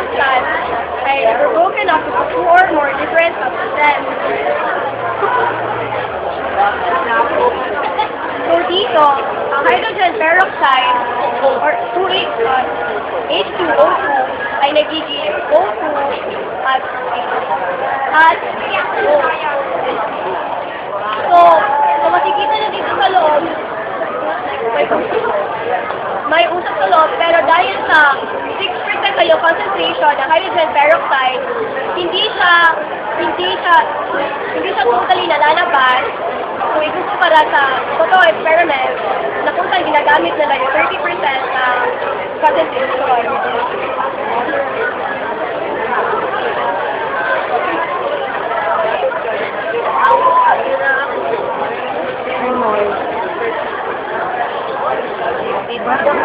substance ay broken up into two or more different substances. So dito, ang hydrogen peroxide or H2O2 ay nagiging O2 at O. So makikita nyo dito sa loob, may usap sa loob, pero dahil sa 6% kayo concentration ng hydrogen peroxide, hindi siya totally nalalabas. So, ikukumpara sa totoo experiment na kung saan ginagamit nila yung 30% na concentration. Ay, mo.